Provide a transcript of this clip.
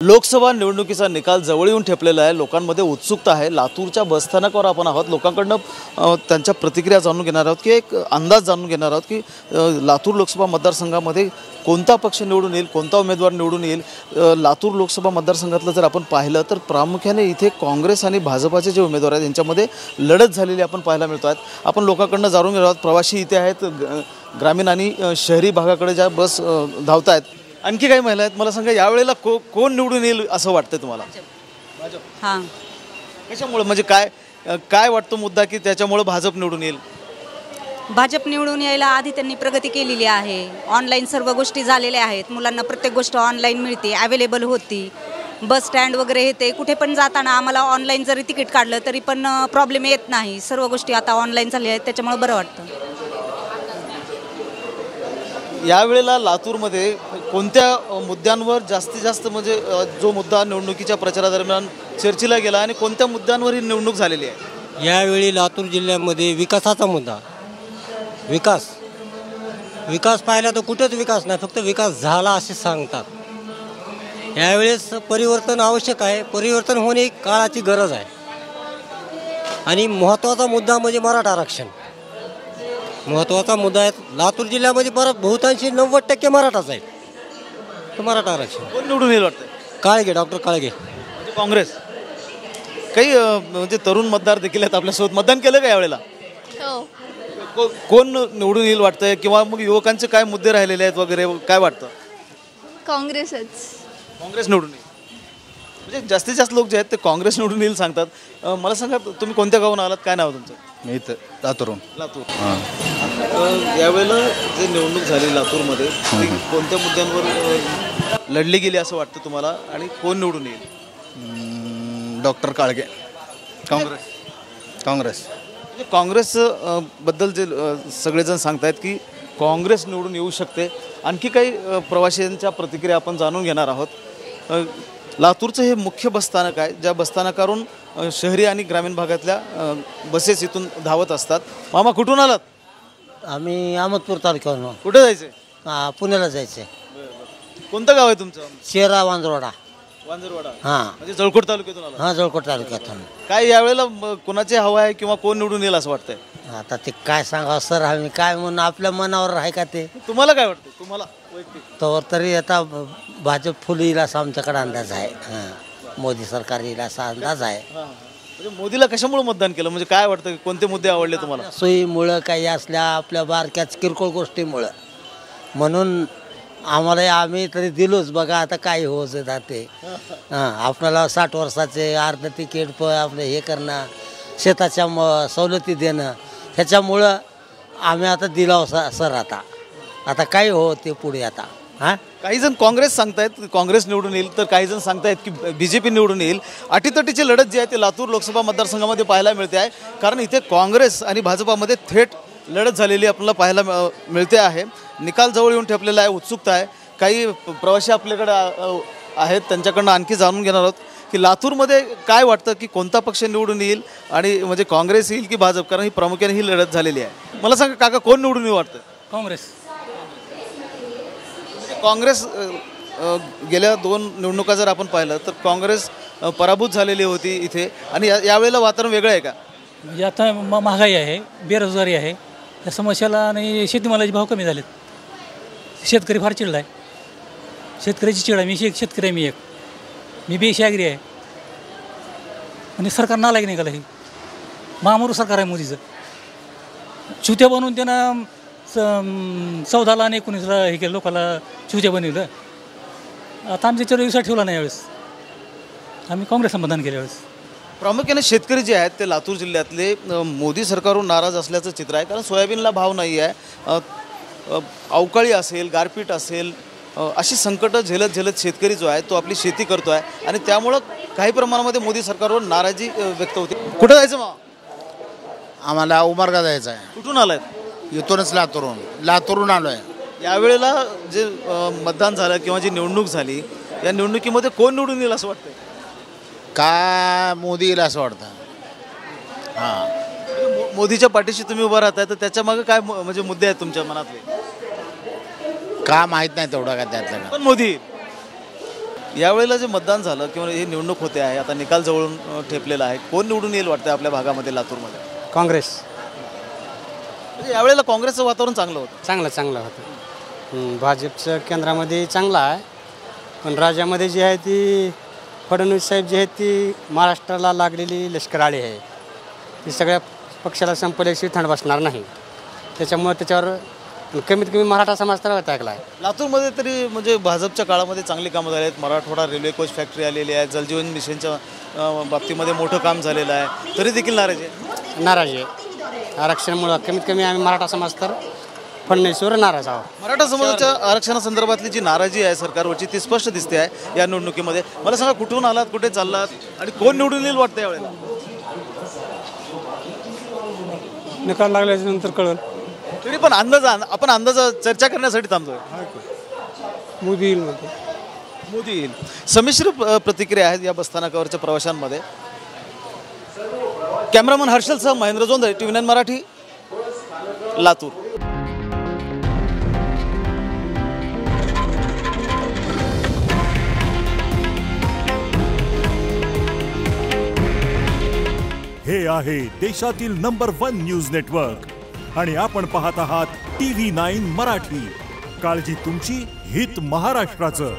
लोकसभा निवडणुकीचा निकाल जवळ येऊन ठेपलेला आहे। लोकांमध्ये उत्सुकता आहे। लातूरच्या बसस्थानकावर आपण आहोत। लोकांकडनं त्यांच्या प्रतिक्रिया जाणून घेणार आहोत की एक अंदाज जाणून घेणार आहोत की लातूर लोकसभा मतदारसंघामध्ये कोणता पक्ष निवडून येईल, कोणता उमेदवार निवडून येईल। लातूर लोकसभा मतदारसंघातलं जर आपण पाहिलं तर प्रामुख्याने इथे काँग्रेस आणि भाजपाचे जे उमेदवार आहेत यांच्यामध्ये लढत झालेली आपण पाहायला मिळतो आहेत। आपण लोकांकडनं जाणून घेणार आहोत। प्रवासी इथे आहेत, ग्रामीण आणि शहरी भागाकडे ज्या बस धावत आहेत। आणखी काही महिला आहेत, मला सांगा यावेळेला कोण निवडून येईल असं वाटतं तुम्हाला? भाजप। हां, कशामुळे, म्हणजे काय वाटतं मुद्दा की त्याच्यामुळे भाजप निवडून येईल? भाजप निवडून यायला आधी त्यांनी प्रगती केलेली आहे। ऑनलाईन सर्व गोष्टी झालेल्या आहेत। मुलांना प्रत्येक गोष्ट ऑनलाईन मिळते, अवेलेबल होती। बस स्टँड वगैरे येते, कुठे पण जाताना आम्हाला ऑनलाईन जरी तिकीट काढलं तरी पण प्रॉब्लेम येत नाही। सर्व गोष्टी आता ऑनलाईन झाल्या आहेत, त्याच्यामुळे बरं वाटतं। यावेळेला लातूरमध्ये कोणत्या मुद्द्यांवर जास्तीत जास्त, म्हणजे जो मुद्दा निवडणुकीच्या प्रचारादरम्यान चर्चेला गेला आणि कोणत्या मुद्द्यांवर ही निवडणूक झालेली आहे? यावेळी लातूर जिल्ह्यामध्ये विकासाचा मुद्दा, विकास पाहिला तर कुठेच विकास नाही, फक्त विकास झाला असे सांगतात। यावेळेस परिवर्तन आवश्यक आहे, परिवर्तन होणे काळाची गरज आहे। आणि महत्त्वाचा मुद्दा म्हणजे मराठा आरक्षण, महत्त्वाचा मुद्दा आहे। लातूर जिल्ह्यामध्ये परत बहुतांशी 90% मराठाच आहेत, तर मराठा आरक्षण कोण निवडून येईल वाटतं? काळगे, डॉक्टर काळगे, म्हणजे काँग्रेस। काही म्हणजे तरुण मतदार देखील आहेत आपल्यासोबत, मतदान केलं का यावेळेला? हो, कोण निवडून येईल वाटतंय, किंवा मग युवकांचे काय मुद्दे राहिलेले आहेत वगैरे, काय वाटतं? काँग्रेसच। काँग्रेस निवडून येईल, म्हणजे जास्तीत जास्त लोक जे आहेत ते काँग्रेस निवडून येईल सांगतात। मला सांगा तुम्ही कोणत्या गावून आलात, काय नाव तुमचं? मी इथं लातूरून. लातूर। यावेळेला जे निवडणूक झाली लातूरमध्ये, ती कोणत्या मुद्द्यांवर लढली गेली असं वाटतं तुम्हाला, आणि कोण निवडून येईल? डॉक्टर काळगे, काँग्रेस. म्हणजे काँग्रेस बद्दल जे सगळेजण सांगतायत की काँग्रेस निवडून येऊ शकते। आणखी काही प्रवाशांच्या प्रतिक्रिया आपण जाणून घेणार आहोत। लातूरचं हे मुख्य बसस्थानक आहे, ज्या बसस्थानकावरून शहरी आणि ग्रामीण भागातल्या बसेस इथून धावत असतात। मामा कुठून आलात? आम्ही अहमदपूर तालुक्यावरून. कुठे जायचं? पुण्याला जायचं आहे. कोणतं गाव आहे तुमचं? शेरा वांजरवाडा. वांजरवाडा, हां म्हणजे जळकोट तालुक्यातून आला? हां, जळकोट तालुक्यातून. काय यावेळेला कोणाची हवा आहे किंवा कोण निवडून येईल असं वाटतंय? आता ते काय सांगावं सर, आम्ही काय म्हणून, आपल्या मनावर आहे का ते? तुम्हाला काय वाटतं, तुम्हाला वैयक्तिक? तर तरी आता भाजप फुल येईल असा आमच्याकडे अंदाज आहे. हां, मोदी सरकार येईल असा अंदाज आहे. म्हणजे मोदीला कशामुळे मतदान केलं, म्हणजे काय वाटतं, कोणते मुद्दे आवडले तुम्हाला? सोयीमुळं काही असल्या आपल्या बारक्याच किरकोळ गोष्टीमुळं, म्हणून आम्हाला आम्ही तरी दिलोच. बघा आता काय होत जाते. हां, आपल्याला 60 वर्षाचे अर्ध तिकीट आपलं हे करणं, शेताच्या सवलती देणं, ह्याच्यामुळं आम्ही आता दिला सर. आता काय हो ते पुढे आता. हां, काही जण काँग्रेस सांगतायत काँग्रेस निवडून येईल, तर काही जण सांगतायत की BJP निवडून येईल। अटीतटीची लढत जी आहे ती लातूर लोकसभा मतदारसंघामध्ये पाहायला मिळते आहे, कारण इथे काँग्रेस आणि भाजपामध्ये थेट लढत झालेली आपल्याला पाहायला मिळते आहे। निकाल जवळ येऊन ठेपलेला आहे, उत्सुकता आहे। काही प्रवासी आपल्याकडे आहेत, त्यांच्याकडनं आणखी जाणून घेणार आहोत की लातूरमध्ये काय वाटतं की कोणता पक्ष निवडून येईल, आणि म्हणजे काँग्रेस येईल की भाजप, कारण ही प्रामुख्याने ही लढत झालेली आहे। मला सांगा काका, कोण निवडून येईल वाटतं? काँग्रेस. काँग्रेस गेल्या 2 निवडणुका जर आपण पाहिलं तर काँग्रेस पराभूत झालेली होती इथे, आणि यावेळेला वातावरण वेगळं आहे का? म्हणजे आता महागाई आहे, बेरोजगारी आहे, या समस्याला, आणि शेतीमालाचे भाव कमी झालेत. शेतकरी फार चिडला आहे, शेतकऱ्याची चिड आहे. मी शेतकरी आहे, मी बी ॲग्री आहे. आणि सरकार नालायक निघालं, हे महामरू सरकार आहे मोदीचं. चुत्या बनवून त्यानं 14ला आणि 19ला हे केलं, लोकांना चुत्या बनवलं. आता आमच्या विश्वास ठेवला नाही यावेळेस, आम्ही काँग्रेसला मतदान केलं यावेळेस. प्रामुख्याने शेतकरी जे आहेत ते लातूर जिल्ह्यातले मोदी सरकारवरून नाराज असल्याचं चित्र आहे, कारण सोयाबीनला भाव नाही आहे, अवकाळी असेल, गारपीट असेल, अशी संकटं झेलत शेतकरी जो आहे तो आपली शेती करतो आहे, आणि त्यामुळं काही प्रमाणामध्ये मोदी सरकारवर नाराजी व्यक्त होते। कुठं जायचं मग? आम्हाला उमरगा जायचं आहे. कुठून आलाय? इथूनच लातूरून आलो आहे. यावेळेला जे मतदान झालं किंवा जी निवडणूक झाली, या निवडणुकीमध्ये कोण निवडून येईल असं वाटतंय? का मोदी येईल असं वाटतं. हां, मोदीच्या पाठीशी तुम्ही उभं राहताय, तर त्याच्या मागे काय म्हणजे मुद्दे आहेत तुमच्या मनातले? का माहीत नाही तेवढं का त्यातलं. पण मोदी यावेळेला जे मतदान झालं किंवा हे निवडणूक होते आहे, आता निकाल जवळून ठेपलेला आहे, कोण निवडून येईल वाटतं आपल्या भागामध्ये, लातूरमध्ये? काँग्रेस. म्हणजे यावेळेला काँग्रेसचं वातावरण चांगलं होतं. चांगलं होतं. भाजपचं केंद्रामध्ये चांगलं आहे, पण राज्यामध्ये जी आहे ती फडणवीस साहेब जी आहेत ती महाराष्ट्राला लागलेली लष्कराळी आहे. ती सगळ्या पक्षाला संपल्याशी थंड बसणार नाही. त्याच्यामुळे त्याच्यावर कमीत कमी मराठा समाज तर ऐकला आहे. लातूरमध्ये तरी म्हणजे भाजपच्या काळामध्ये चांगली कामं झाली आहेत. मराठवाडा रेल्वे कोच फॅक्टरी आलेली आहे, जलजीवन मिशनच्या बाबतीमध्ये मोठं काम झालेलं आहे, तरी देखील नाराजी आहे. आरक्षणामुळं कमीत कमी आम्ही मराठा समाज तर फडणवीसवर नाराज आहोत. मराठा समाजाच्या आरक्षणासंदर्भातली जी नाराजी आहे सरकारवरची ती स्पष्ट दिसते आहे या निवडणुकीमध्ये. मला सांगा, कुठून आलात, कुठे चाललात आणि कोण निवडून येईल वाटतं यावेळेला? निकाल लागल्याच्या नंतर कळलं. तरी पण आपण अंदाज चर्चा करण्यासाठी थांबतोय. मोदी येईल म्हणतो. मोदी येईल. संमिश्र प्रतिक्रिया आहेत या बसस्थानकावरच्या प्रवाशांमध्ये. कॅमेरामन हर्षलसह महेंद्र जोंधळे, TV9 मराठी, लातूर. हे आहे देशातील नंबर 1 न्यूज नेटवर्क आणि आपण पाहत आहात TV9 मराठी. काळजी तुमची, हित महाराष्ट्राचं.